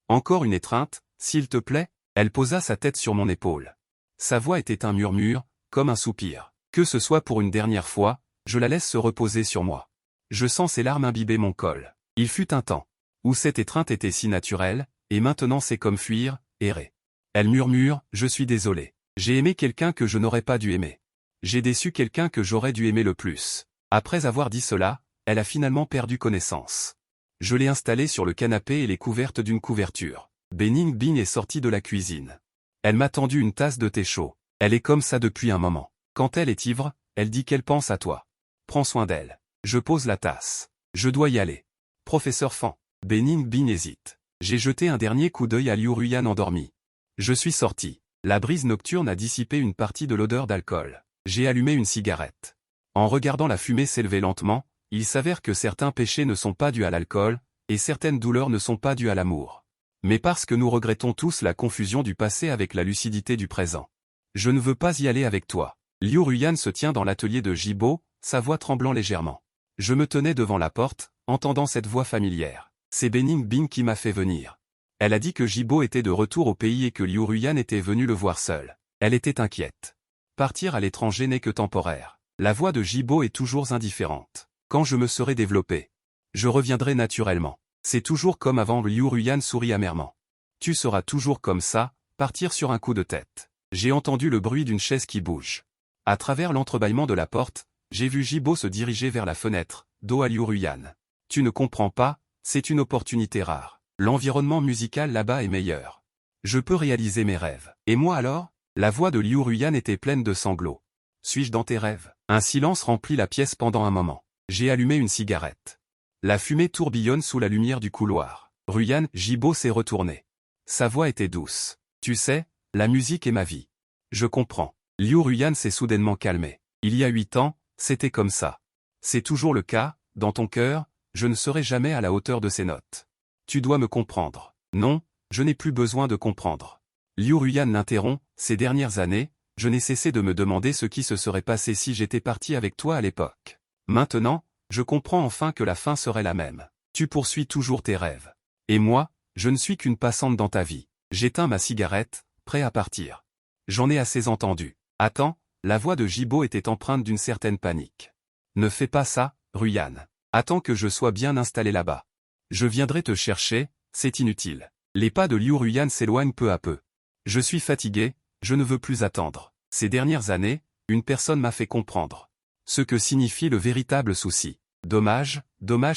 Encore une étreinte, s'il te plaît? Elle posa sa tête sur mon épaule. Sa voix était un murmure, comme un soupir. Que ce soit pour une dernière fois, je la laisse se reposer sur moi. Je sens ses larmes imbiber mon col. Il fut un temps où cette étreinte était si naturelle, et maintenant c'est comme fuir, errer. Elle murmure, je suis désolé. J'ai aimé quelqu'un que je n'aurais pas dû aimer. J'ai déçu quelqu'un que j'aurais dû aimer le plus. Après avoir dit cela, elle a finalement perdu connaissance. Je l'ai installée sur le canapé et l'ai couverte d'une couverture. Bening Bing est sortie de la cuisine. Elle m'a tendu une tasse de thé chaud. Elle est comme ça depuis un moment. Quand elle est ivre, elle dit qu'elle pense à toi. Prends soin d'elle. Je pose la tasse. Je dois y aller. Professeur Fan. Bening Bing hésite. J'ai jeté un dernier coup d'œil à Liu Ruyan endormi. Je suis sorti. La brise nocturne a dissipé une partie de l'odeur d'alcool. J'ai allumé une cigarette. En regardant la fumée s'élever lentement, il s'avère que certains péchés ne sont pas dus à l'alcool, et certaines douleurs ne sont pas dues à l'amour. Mais parce que nous regrettons tous la confusion du passé avec la lucidité du présent. Je ne veux pas y aller avec toi. Liu Ruyan se tient dans l'atelier de Jibo, sa voix tremblant légèrement. Je me tenais devant la porte, entendant cette voix familière. C'est Bening Bing qui m'a fait venir. Elle a dit que Jibo était de retour au pays et que Liu Ruyan était venu le voir seul. Elle était inquiète. Partir à l'étranger n'est que temporaire. La voix de Jibo est toujours indifférente. Quand je me serai développé, je reviendrai naturellement. C'est toujours comme avant. Liu Ruyan sourit amèrement. Tu seras toujours comme ça, partir sur un coup de tête. J'ai entendu le bruit d'une chaise qui bouge. À travers l'entrebâillement de la porte, j'ai vu Jibo se diriger vers la fenêtre, dos à Liu Ruyan. Tu ne comprends pas, c'est une opportunité rare. L'environnement musical là-bas est meilleur. Je peux réaliser mes rêves. Et moi alors? La voix de Liu Ruyan était pleine de sanglots. Suis-je dans tes rêves? Un silence remplit la pièce pendant un moment. J'ai allumé une cigarette. La fumée tourbillonne sous la lumière du couloir. Ruyan, Jibo s'est retourné. Sa voix était douce. Tu sais, la musique est ma vie. Je comprends. Liu Ruyan s'est soudainement calmé. Il y a 8 ans, c'était comme ça. C'est toujours le cas, dans ton cœur, je ne serai jamais à la hauteur de ces notes. Tu dois me comprendre. Non, Je n'ai plus besoin de comprendre. Liu Ruyan l'interrompt, ces dernières années, je n'ai cessé de me demander ce qui se serait passé si j'étais parti avec toi à l'époque. Maintenant, je comprends enfin que la fin serait la même. Tu poursuis toujours tes rêves. Et moi, je ne suis qu'une passante dans ta vie. J'éteins ma cigarette, prêt à partir. J'en ai assez entendu. Attends, la voix de Jibo était empreinte d'une certaine panique. Ne fais pas ça, Ruyan. Attends que je sois bien installé là-bas. Je viendrai te chercher, c'est inutile. Les pas de Liu Ruyan s'éloignent peu à peu. Je suis fatigué, je ne veux plus attendre. Ces dernières années, une personne m'a fait comprendre ce que signifie le véritable souci. Dommage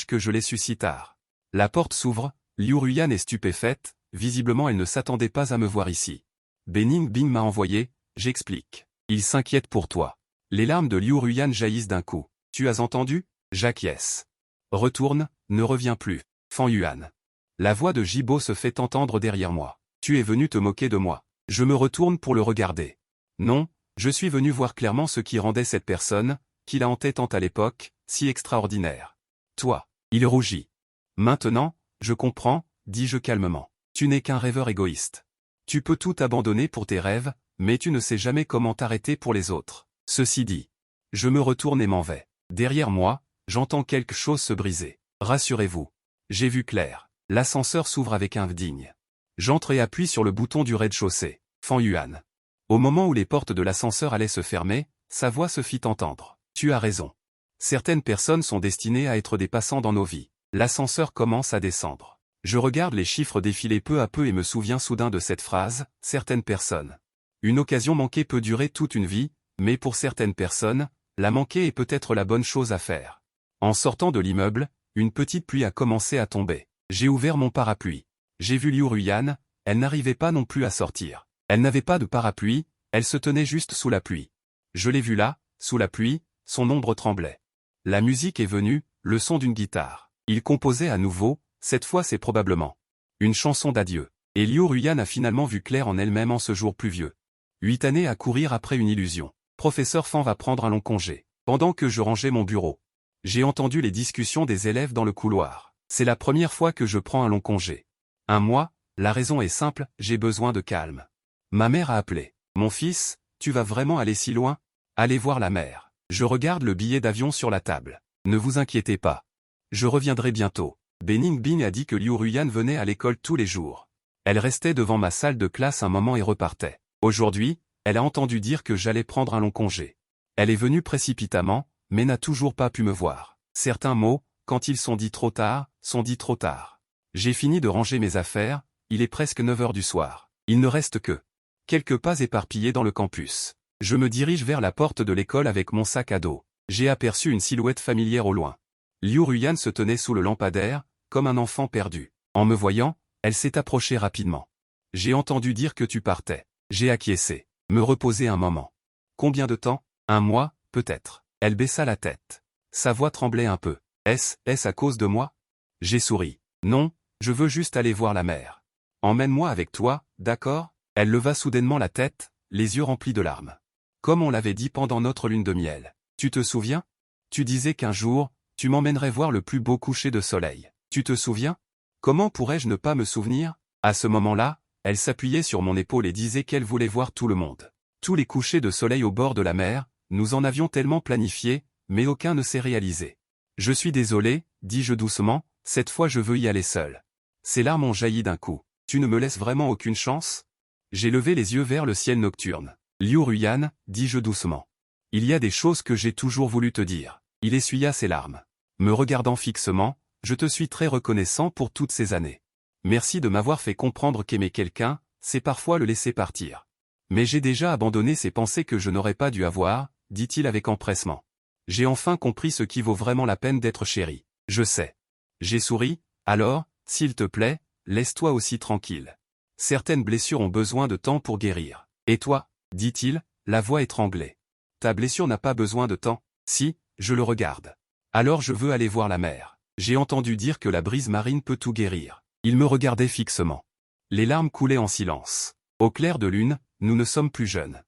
que je l'ai su si tard. La porte s'ouvre, Liu Ruyan est stupéfaite, visiblement elle ne s'attendait pas à me voir ici. Bening Bing m'a envoyé, j'explique. Il s'inquiète pour toi. Les larmes de Liu Ruyan jaillissent d'un coup. Tu as entendu? J'acquiesce. Retourne, ne reviens plus. Fan Yuan. La voix de Jibo se fait entendre derrière moi. Tu es venu te moquer de moi. Je me retourne pour le regarder. Non, je suis venu voir clairement ce qui rendait cette personne, qu'il a en tête tant à l'époque, si extraordinaire. Toi. Il rougit. Maintenant, je comprends, dis-je calmement. Tu n'es qu'un rêveur égoïste. Tu peux tout abandonner pour tes rêves, mais tu ne sais jamais comment t'arrêter pour les autres. Ceci dit, je me retourne et m'en vais. Derrière moi, j'entends quelque chose se briser. Rassurez-vous. J'ai vu clair. L'ascenseur s'ouvre avec un digne. J'entre et appuie sur le bouton du rez-de-chaussée. Fan Yuan. Au moment où les portes de l'ascenseur allaient se fermer, sa voix se fit entendre. Tu as raison. Certaines personnes sont destinées à être des passants dans nos vies. L'ascenseur commence à descendre. Je regarde les chiffres défiler peu à peu et me souviens soudain de cette phrase, certaines personnes. Une occasion manquée peut durer toute une vie, mais pour certaines personnes, la manquer est peut-être la bonne chose à faire. En sortant de l'immeuble, une petite pluie a commencé à tomber. J'ai ouvert mon parapluie. J'ai vu Liu Ruyan, elle n'arrivait pas non plus à sortir. Elle n'avait pas de parapluie, elle se tenait juste sous la pluie. Je l'ai vue là, sous la pluie, son ombre tremblait. La musique est venue, le son d'une guitare. Il composait à nouveau, cette fois c'est probablement une chanson d'adieu. Et Liu Ruyan a finalement vu clair en elle-même en ce jour pluvieux. 8 années à courir après une illusion. Professeur Fan va prendre un long congé. Pendant que je rangeais mon bureau, j'ai entendu les discussions des élèves dans le couloir. C'est la première fois que je prends un long congé. Un mois, la raison est simple, j'ai besoin de calme. Ma mère a appelé. Mon fils, tu vas vraiment aller si loin? Allez voir la mer. Je regarde le billet d'avion sur la table. Ne vous inquiétez pas. Je reviendrai bientôt. Bening Bing a dit que Liu Ruyan venait à l'école tous les jours. Elle restait devant ma salle de classe un moment et repartait. Aujourd'hui, elle a entendu dire que j'allais prendre un long congé. Elle est venue précipitamment, mais n'a toujours pas pu me voir. Certains mots, quand ils sont dits trop tard, sont dits trop tard. J'ai fini de ranger mes affaires, il est presque 9 heures du soir. Il ne reste que quelques pas éparpillés dans le campus. Je me dirige vers la porte de l'école avec mon sac à dos. J'ai aperçu une silhouette familière au loin. Liu Ruyan se tenait sous le lampadaire, comme un enfant perdu. En me voyant, elle s'est approchée rapidement. J'ai entendu dire que tu partais. J'ai acquiescé. Me reposer un moment. Combien de temps? Un mois, peut-être. Elle baissa la tête. Sa voix tremblait un peu. Est-ce à cause de moi? J'ai souri. Non, je veux juste aller voir la mer. Emmène-moi avec toi, d'accord? Elle leva soudainement la tête, les yeux remplis de larmes. Comme on l'avait dit pendant notre lune de miel. Tu te souviens? Tu disais qu'un jour, tu m'emmènerais voir le plus beau coucher de soleil. Tu te souviens? Comment pourrais-je ne pas me souvenir? À ce moment-là, elle s'appuyait sur mon épaule et disait qu'elle voulait voir tout le monde. Tous les couchers de soleil au bord de la mer, nous en avions tellement planifié, mais aucun ne s'est réalisé. Je suis désolé, dis-je doucement, cette fois je veux y aller seul. Ses larmes ont jailli d'un coup. Tu ne me laisses vraiment aucune chance? J'ai levé les yeux vers le ciel nocturne. Liu Ruyan, dis-je doucement. Il y a des choses que j'ai toujours voulu te dire. Il essuya ses larmes. Me regardant fixement, je te suis très reconnaissant pour toutes ces années. Merci de m'avoir fait comprendre qu'aimer quelqu'un, c'est parfois le laisser partir. Mais j'ai déjà abandonné ces pensées que je n'aurais pas dû avoir, dit-il avec empressement. J'ai enfin compris ce qui vaut vraiment la peine d'être chéri. Je sais. J'ai souri, alors, s'il te plaît, laisse-toi aussi tranquille. Certaines blessures ont besoin de temps pour guérir. Et toi, dit-il, la voix étranglée. Ta blessure n'a pas besoin de temps. Si, je le regarde. Alors je veux aller voir la mer. J'ai entendu dire que la brise marine peut tout guérir. Il me regardait fixement. Les larmes coulaient en silence. Au clair de lune, nous ne sommes plus jeunes.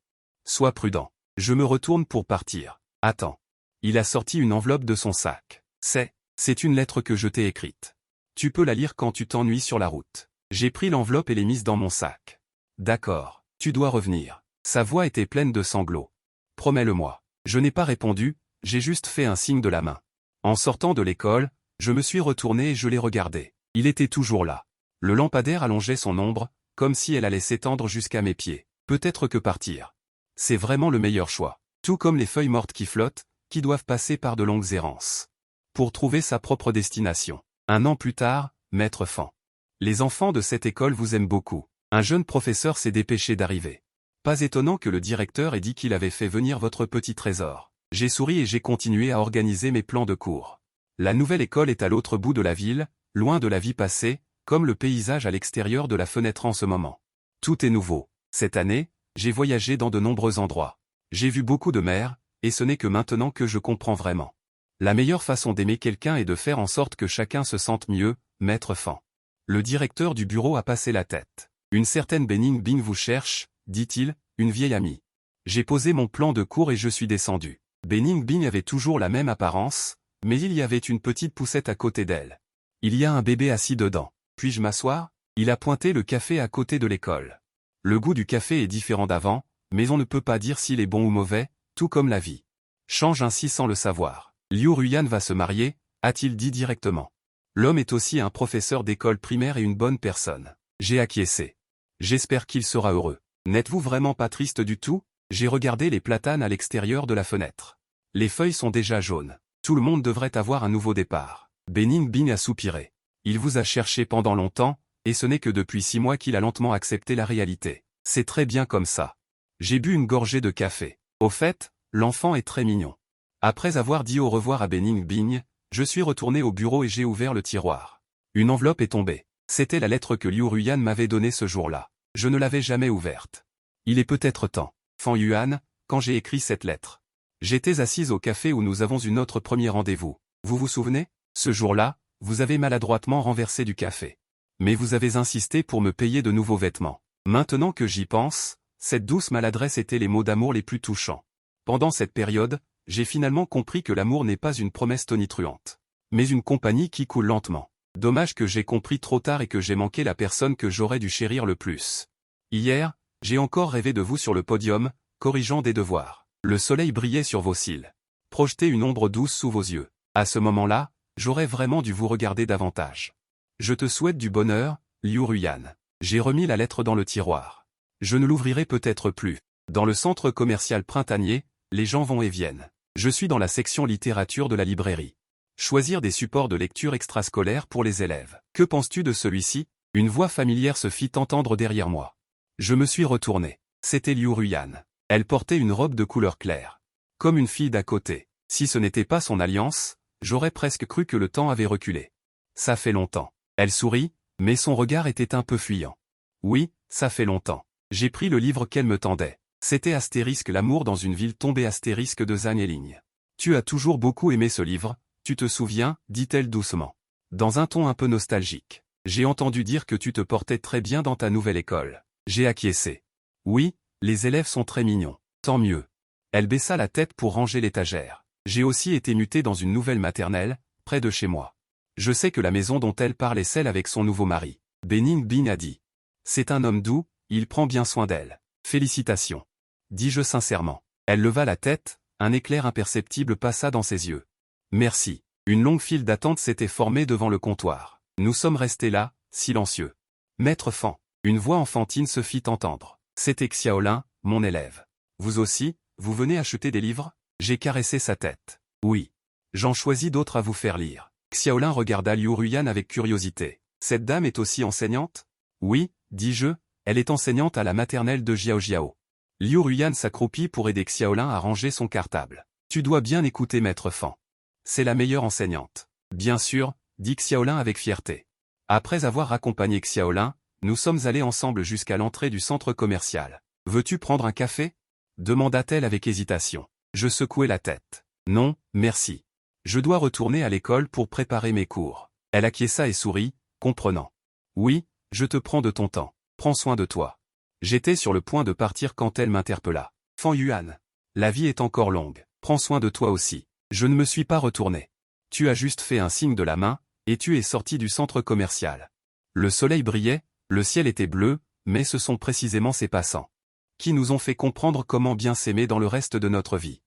Sois prudent. Je me retourne pour partir. Attends. Il a sorti une enveloppe de son sac. C'est une lettre que je t'ai écrite. Tu peux la lire quand tu t'ennuies sur la route. J'ai pris l'enveloppe et l'ai mise dans mon sac. D'accord, tu dois revenir. Sa voix était pleine de sanglots. Promets-le-moi. Je n'ai pas répondu, j'ai juste fait un signe de la main. En sortant de l'école, je me suis retourné et je l'ai regardé. Il était toujours là. Le lampadaire allongeait son ombre, comme si elle allait s'étendre jusqu'à mes pieds. Peut-être que partir. C'est vraiment le meilleur choix. Tout comme les feuilles mortes qui flottent, qui doivent passer par de longues errances. Pour trouver sa propre destination. 1 an plus tard, maître Fan. Les enfants de cette école vous aiment beaucoup. Un jeune professeur s'est dépêché d'arriver. Pas étonnant que le directeur ait dit qu'il avait fait venir votre petit trésor. J'ai souri et j'ai continué à organiser mes plans de cours. La nouvelle école est à l'autre bout de la ville, loin de la vie passée, comme le paysage à l'extérieur de la fenêtre en ce moment. Tout est nouveau. Cette année, j'ai voyagé dans de nombreux endroits. J'ai vu beaucoup de mers, et ce n'est que maintenant que je comprends vraiment. La meilleure façon d'aimer quelqu'un est de faire en sorte que chacun se sente mieux, maître Fan. Le directeur du bureau a passé la tête. Une certaine Bening Bing vous cherche, dit-il, une vieille amie. J'ai posé mon plan de cours et je suis descendu. Bening Bing avait toujours la même apparence, mais il y avait une petite poussette à côté d'elle. Il y a un bébé assis dedans. Puis-je m'asseoir? Il a pointé le café à côté de l'école. Le goût du café est différent d'avant, mais on ne peut pas dire s'il est bon ou mauvais, tout comme la vie. Change ainsi sans le savoir. Liu Ruyan va se marier, a-t-il dit directement. L'homme est aussi un professeur d'école primaire et une bonne personne. J'ai acquiescé. J'espère qu'il sera heureux. N'êtes-vous vraiment pas triste du tout? J'ai regardé les platanes à l'extérieur de la fenêtre. Les feuilles sont déjà jaunes. Tout le monde devrait avoir un nouveau départ. Bening Bing a soupiré. Il vous a cherché pendant longtemps, et ce n'est que depuis 6 mois qu'il a lentement accepté la réalité. C'est très bien comme ça. J'ai bu une gorgée de café. Au fait, l'enfant est très mignon. Après avoir dit au revoir à Bening Bing, je suis retourné au bureau et j'ai ouvert le tiroir. Une enveloppe est tombée. C'était la lettre que Liu Ruyan m'avait donnée ce jour-là. Je ne l'avais jamais ouverte. Il est peut-être temps. Fan Yuan, quand j'ai écrit cette lettre. J'étais assise au café où nous avons eu notre premier rendez-vous. Vous vous souvenez? Ce jour-là, vous avez maladroitement renversé du café. Mais vous avez insisté pour me payer de nouveaux vêtements. Maintenant que j'y pense, cette douce maladresse était les mots d'amour les plus touchants. Pendant cette période, j'ai finalement compris que l'amour n'est pas une promesse tonitruante, mais une compagnie qui coule lentement. Dommage que j'ai compris trop tard et que j'ai manqué la personne que j'aurais dû chérir le plus. Hier, j'ai encore rêvé de vous sur le podium, corrigeant des devoirs. Le soleil brillait sur vos cils. Projetait une ombre douce sous vos yeux. À ce moment-là, j'aurais vraiment dû vous regarder davantage. Je te souhaite du bonheur, Liu Ruyan. J'ai remis la lettre dans le tiroir. Je ne l'ouvrirai peut-être plus. Dans le centre commercial printanier, les gens vont et viennent. Je suis dans la section littérature de la librairie. Choisir des supports de lecture extrascolaires pour les élèves. Que penses-tu de celui-ci? Une voix familière se fit entendre derrière moi. Je me suis retourné. C'était Liu Ruyan. Elle portait une robe de couleur claire. Comme une fille d'à côté. Si ce n'était pas son alliance, j'aurais presque cru que le temps avait reculé. Ça fait longtemps. Elle sourit, mais son regard était un peu fuyant. Oui, ça fait longtemps. J'ai pris le livre qu'elle me tendait. C'était Astérisque l'amour dans une ville tombée Astérisque de Zhang Eling. Tu as toujours beaucoup aimé ce livre, tu te souviens, dit-elle doucement. Dans un ton un peu nostalgique. J'ai entendu dire que tu te portais très bien dans ta nouvelle école. J'ai acquiescé. Oui, les élèves sont très mignons. Tant mieux. Elle baissa la tête pour ranger l'étagère. J'ai aussi été muté dans une nouvelle maternelle, près de chez moi. Je sais que la maison dont elle parle est celle avec son nouveau mari. Bening Bing a dit. C'est un homme doux, il prend bien soin d'elle. Félicitations. Dis-je sincèrement. Elle leva la tête, un éclair imperceptible passa dans ses yeux. Merci. Une longue file d'attente s'était formée devant le comptoir. Nous sommes restés là, silencieux. Maître Fan. Une voix enfantine se fit entendre. C'était Xiaolin, mon élève. Vous aussi, vous venez acheter des livres? J'ai caressé sa tête. Oui. J'en choisis d'autres à vous faire lire. Xiaolin regarda Liu Ruyan avec curiosité. Cette dame est aussi enseignante? Oui, dis-je, elle est enseignante à la maternelle de Jiao. Liu Ruyan s'accroupit pour aider Xiaolin à ranger son cartable. Tu dois bien écouter Maître Fan. C'est la meilleure enseignante. Bien sûr, dit Xiaolin avec fierté. Après avoir accompagné Xiaolin, nous sommes allés ensemble jusqu'à l'entrée du centre commercial. Veux-tu prendre un café? Demanda-t-elle avec hésitation. Je secouai la tête. Non, merci. Je dois retourner à l'école pour préparer mes cours. Elle acquiesça et sourit, comprenant. Oui, je te prends de ton temps. Prends soin de toi. J'étais sur le point de partir quand elle m'interpella. Fan Yuan. La vie est encore longue. Prends soin de toi aussi. Je ne me suis pas retourné. Tu as juste fait un signe de la main, et tu es sorti du centre commercial. Le soleil brillait, Le ciel était bleu, mais ce sont précisément ces passants qui nous ont fait comprendre comment bien s'aimer dans le reste de notre vie.